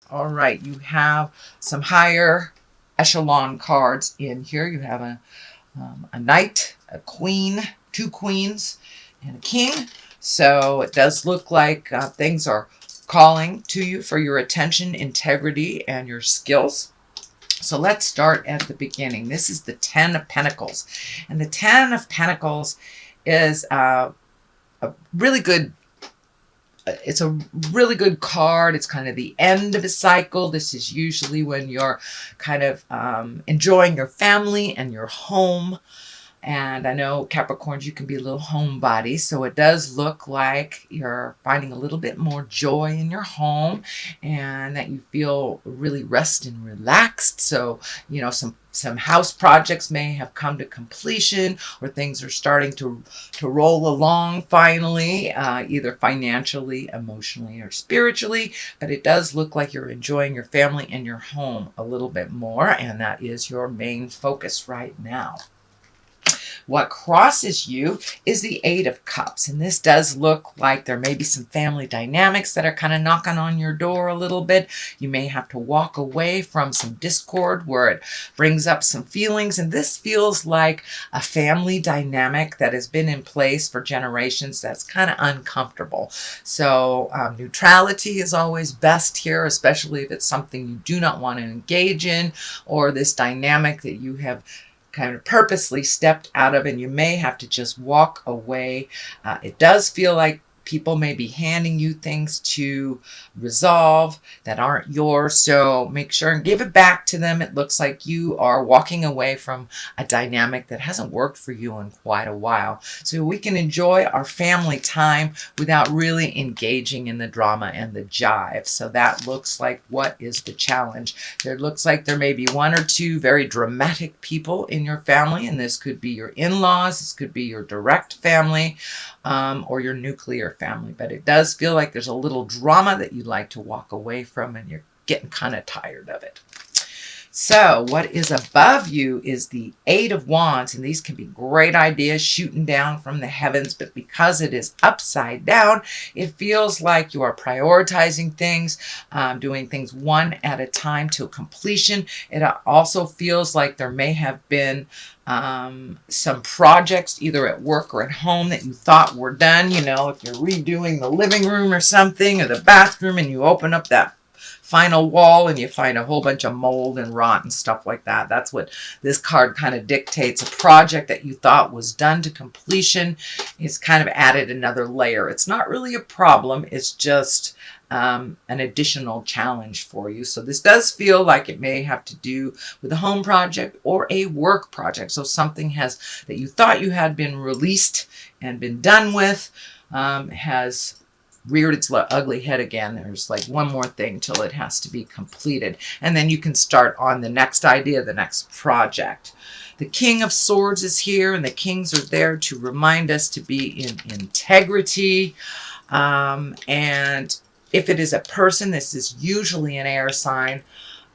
All right, you have some higher echelon cards in here. You have a knight, a queen, two queens, and a king. So it does look like things are calling to you for your attention, integrity, and your skills. So let's start at the beginning. This is the Ten of Pentacles. And the Ten of Pentacles is a really good it's a really good card. It's kind of the end of a cycle. This is usually when you're kind of enjoying your family and your home. And I know Capricorns, you can be a little homebody, so it does look like you're finding a little bit more joy in your home and that you feel really rest and relaxed. So, you know, some house projects may have come to completion, or things are starting to roll along finally, either financially, emotionally, or spiritually. But it does look like you're enjoying your family and your home a little bit more, and that is your main focus right now. What crosses you is the Eight of Cups. And this does look like there may be some family dynamics that are kind of knocking on your door a little bit. You may have to walk away from some discord where it brings up some feelings. And this feels like a family dynamic that has been in place for generations that's kind of uncomfortable. So neutrality is always best here, especially if it's something you do not want to engage in, or this dynamic that you have kind of purposely stepped out of, and you may have to just walk away. It does feel like people may be handing you things to resolve that aren't yours, so make sure and give it back to them. It looks like you are walking away from a dynamic that hasn't worked for you in quite a while, so we can enjoy our family time without really engaging in the drama and the jive. So that looks like what is the challenge. There looks like there may be one or two very dramatic people in your family, and this could be your in-laws, this could be your direct family, or your nuclear family. But it does feel like there's a little drama that you'd like to walk away from, and you're getting kind of tired of it. So what is above you is the Eight of Wands, and these can be great ideas shooting down from the heavens, but because it is upside down, it feels like you are prioritizing things, doing things one at a time to completion. It also feels like there may have been some projects either at work or at home that you thought were done. You know, if you're redoing the living room or something, or the bathroom, and you open up that final wall and you find a whole bunch of mold and rot and stuff like that. That's what this card kind of dictates. A project that you thought was done to completion is kind of added another layer. It's not really a problem. It's just an additional challenge for you. So this does feel like it may have to do with a home project or a work project. So something that you thought you had been released and been done with has reared its ugly head again. There's like one more thing till it has to be completed. And then you can start on the next idea, the next project. The King of Swords is here, and the kings are there to remind us to be in integrity. And if it is a person, this is usually an air sign.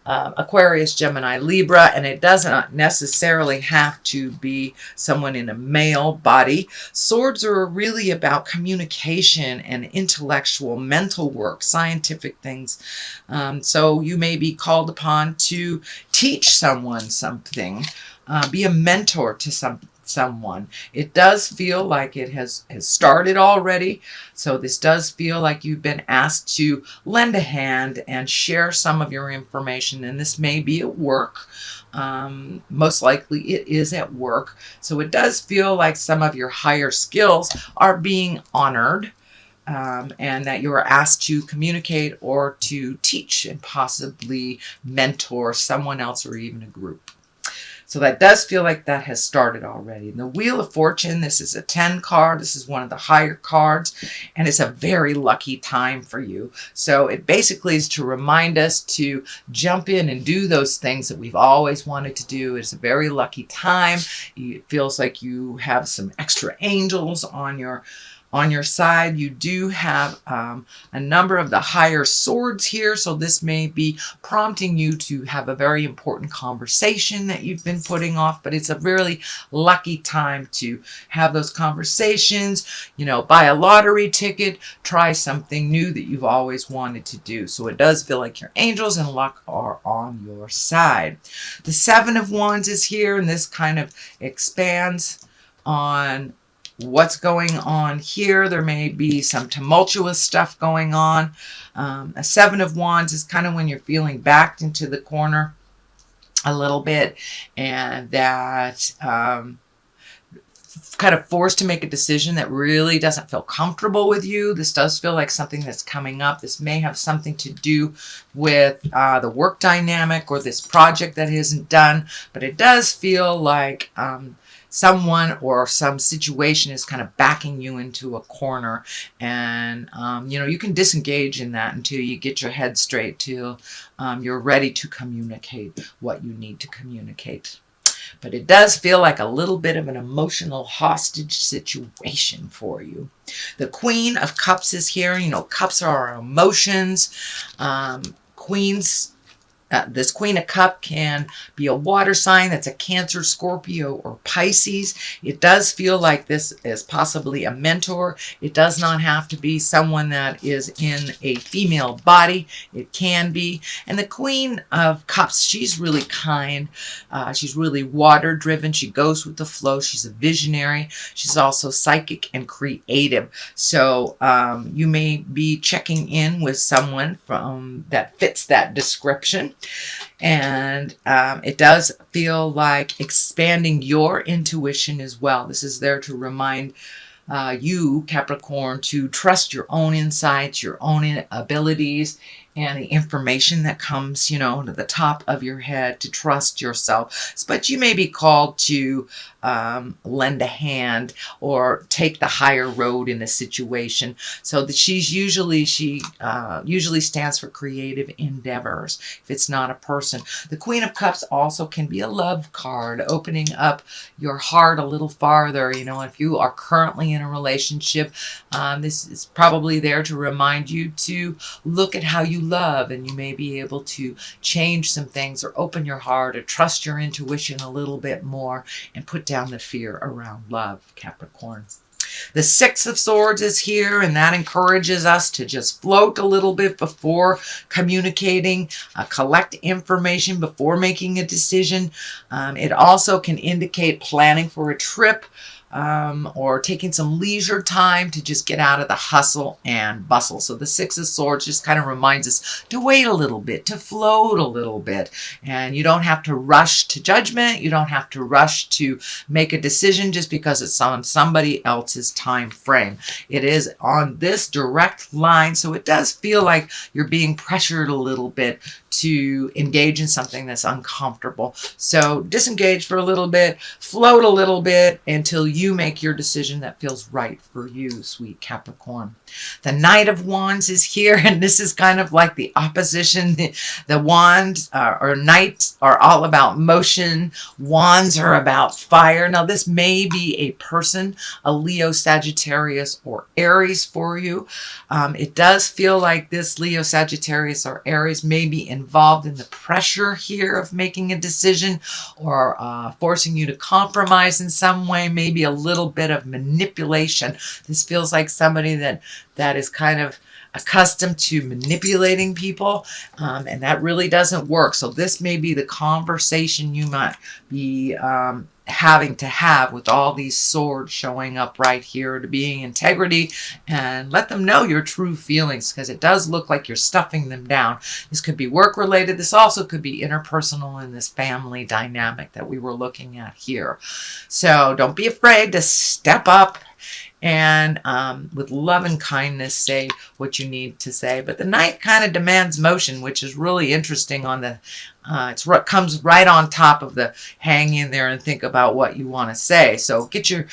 Aquarius, Gemini, Libra, and it doesn't necessarily have to be someone in a male body. Swords are really about communication and intellectual, mental work, scientific things. So you may be called upon to teach someone something, be a mentor to someone. It does feel like it has started already. So this does feel like you've been asked to lend a hand and share some of your information. And this may be at work. Most likely it is at work. So it does feel like some of your higher skills are being honored. And that you are asked to communicate or to teach and possibly mentor someone else or even a group. So that does feel like that has started already. And the Wheel of Fortune, this is a 10 card. This is one of the higher cards, and it's a very lucky time for you. So it basically is to remind us to jump in and do those things that we've always wanted to do. It's a very lucky time. It feels like you have some extra angels on your On your side, you do have a number of the higher swords here, so this may be prompting you to have a very important conversation that you've been putting off, but it's a really lucky time to have those conversations. You know, buy a lottery ticket, try something new that you've always wanted to do. So it does feel like your angels and luck are on your side. The Seven of Wands is here, and this kind of expands on what's going on here. There may be some tumultuous stuff going on. A Seven of Wands is kind of when you're feeling backed into the corner a little bit, and that kind of forced to make a decision that really doesn't feel comfortable with you. This does feel like something that's coming up. This may have something to do with the work dynamic or this project that isn't done, but it does feel like someone or some situation is kind of backing you into a corner, and you know, you can disengage in that until you get your head straight, till you're ready to communicate what you need to communicate. But it does feel like a little bit of an emotional hostage situation for you. The Queen of Cups is here. You know, cups are our emotions. This Queen of Cups can be a water sign that's a Cancer, Scorpio, or Pisces. It does feel like this is possibly a mentor. It does not have to be someone that is in a female body. It can be. And the Queen of Cups, she's really kind. She's really water driven. She goes with the flow. She's a visionary. She's also psychic and creative. So you may be checking in with someone that fits that description. And it does feel like expanding your intuition as well. This is there to remind you, Capricorn, to trust your own insights, your own abilities, and the information that comes, you know, to the top of your head, to trust yourself. But you may be called to lend a hand or take the higher road in a situation. So that she usually stands for creative endeavors, if it's not a person. The Queen of Cups also can be a love card, opening up your heart a little farther. You know, if you are currently in a relationship, this is probably there to remind you to look at how you love, and you may be able to change some things or open your heart or trust your intuition a little bit more and put down the fear around love, Capricorn. The Six of Swords is here, and that encourages us to just float a little bit before communicating, collect information before making a decision. It also can indicate planning for a trip, or taking some leisure time to just get out of the hustle and bustle. So the Six of Swords just kind of reminds us to wait a little bit, to float a little bit. And you don't have to rush to judgment. You don't have to rush to make a decision just because it's on somebody else's time frame. It is on this direct line, so it does feel like you're being pressured a little bit to engage in something that's uncomfortable. So disengage for a little bit, float a little bit until you make your decision that feels right for you, sweet Capricorn. The Knight of Wands is here, and this is kind of like the opposition. The wands or knights are all about motion. Wands are about fire. Now this may be a person, a Leo, Sagittarius, or Aries for you. It does feel like this Leo, Sagittarius, or Aries may be involved in the pressure here of making a decision, or forcing you to compromise in some way, maybe a little bit of manipulation. This feels like somebody that is kind of accustomed to manipulating people, and that really doesn't work. So this may be the conversation you might be having to have with all these swords showing up right here, to being integrity and let them know your true feelings, because it does look like you're stuffing them down. This could be work related. This also could be interpersonal in this family dynamic that we were looking at here. So don't be afraid to step up and with love and kindness say what you need to say. But the Knight kind of demands motion, which is really interesting. On the it's what comes right on top of the hang in there and think about what you want to say. So get your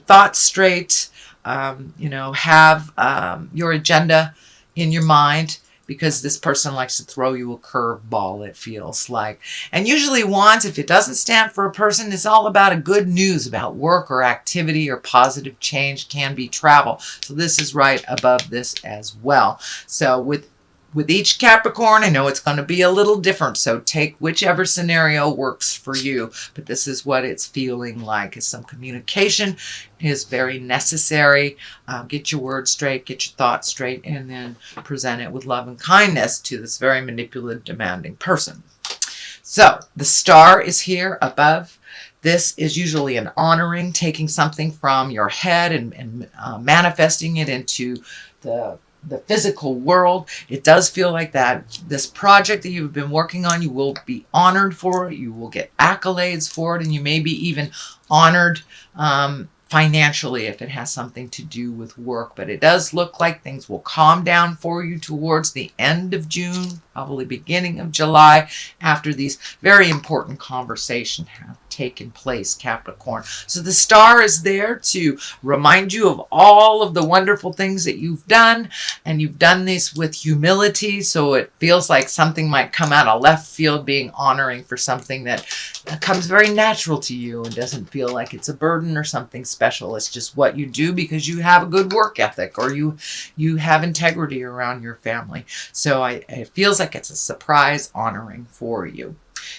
thoughts straight. You know, have your agenda in your mind, because this person likes to throw you a curveball, it feels like. And usually wands, if it doesn't stand for a person, it's all about a good news about work or activity or positive change, can be travel. So this is right above this as well. So with each Capricorn, I know it's going to be a little different, so take whichever scenario works for you. But this is what it's feeling like. Some communication is very necessary. Get your words straight, get your thoughts straight, and then present it with love and kindness to this very manipulative, demanding person. So the star is here above. This is usually an honoring, taking something from your head and manifesting it into the physical world. It does feel like that. This project that you've been working on, you will be honored for it. You will get accolades for it, and you may be even honored financially if it has something to do with work. But it does look like things will calm down for you towards the end of June, probably beginning of July, after these very important conversations have taken place, Capricorn. So the star is there to remind you of all of the wonderful things that you've done, and you've done this with humility, so it feels like something might come out of left field, being honoring for something that comes very natural to you and doesn't feel like it's a burden or something special. It's just what you do because you have a good work ethic, or you have integrity around your family. So it feels like it's a surprise honoring for you.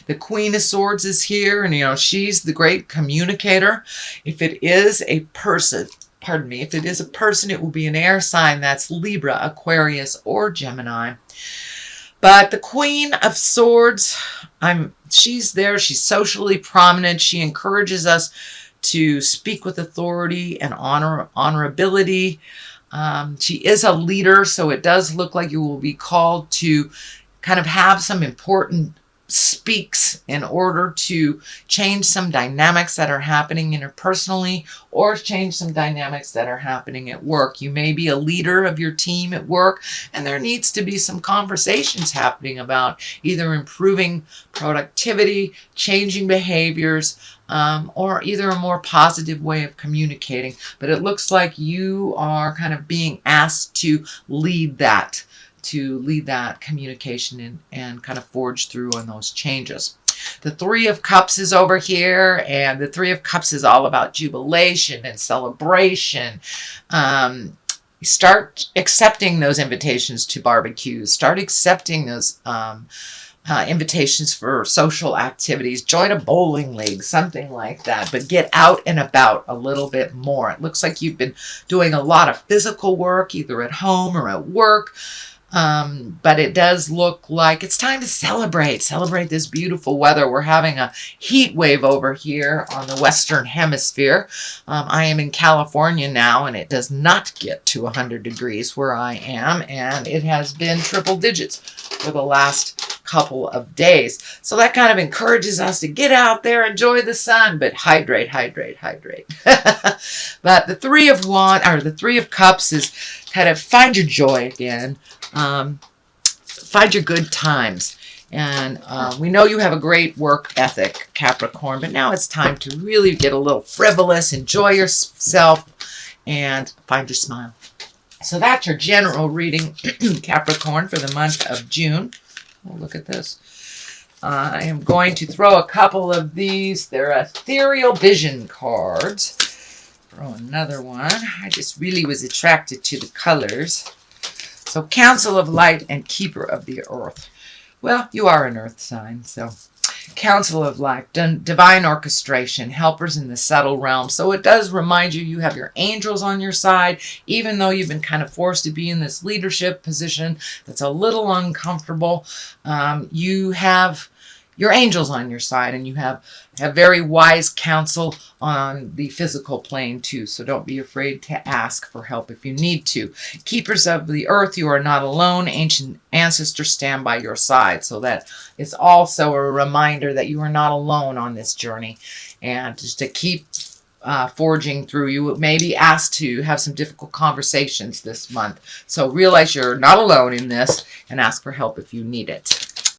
The Queen of Swords is here, and she's the great communicator. If it is a person, if it is a person, it will be an air sign. That's Libra, Aquarius, or Gemini. But the Queen of Swords, she's there. She's socially prominent. She encourages us to speak with authority and honorability. She is a leader, so it does look like you will be called to kind of have some important speaks in order to change some dynamics that are happening interpersonally, or change some dynamics that are happening at work. You may be a leader of your team at work, and there needs to be some conversations happening about either improving productivity, changing behaviors, or either a more positive way of communicating. But it looks like you are kind of being asked to lead that communication and kind of forge through on those changes. The Three of Cups is over here, and the Three of Cups is all about jubilation and celebration. Start accepting those invitations to barbecues. Start accepting those invitations for social activities. Join a bowling league, something like that. But get out and about a little bit more. It looks like you've been doing a lot of physical work, either at home or at work. But it does look like it's time to celebrate this beautiful weather. We're having a heat wave over here on the Western Hemisphere. I am in California now, and it does not get to 100 degrees where I am, and it has been triple digits for the last couple of days. So that kind of encourages us to get out there, enjoy the sun, but hydrate. But the Three of Cups is kind of find your joy again. Find your good times. And we know you have a great work ethic, Capricorn, but now it's time to really get a little frivolous, enjoy yourself, and find your smile. So that's your general reading, Capricorn, for the month of June. Oh, look at this. I am going to throw a couple of these. They're ethereal vision cards. Throw another one. I just really was attracted to the colors. So Council of Light and Keeper of the Earth. Well, you are an earth sign, so Council of Light, divine orchestration, helpers in the subtle realm. So it does remind you have your angels on your side, even though you've been kind of forced to be in this leadership position that's a little uncomfortable. You have your angels on your side, and you have very wise counsel on the physical plane too. So don't be afraid to ask for help if you need to. Keepers of the earth, you are not alone. Ancient ancestors stand by your side. So that is also a reminder that you are not alone on this journey, and just to keep forging through. You may be asked to have some difficult conversations this month. So realize you're not alone in this, and ask for help if you need it.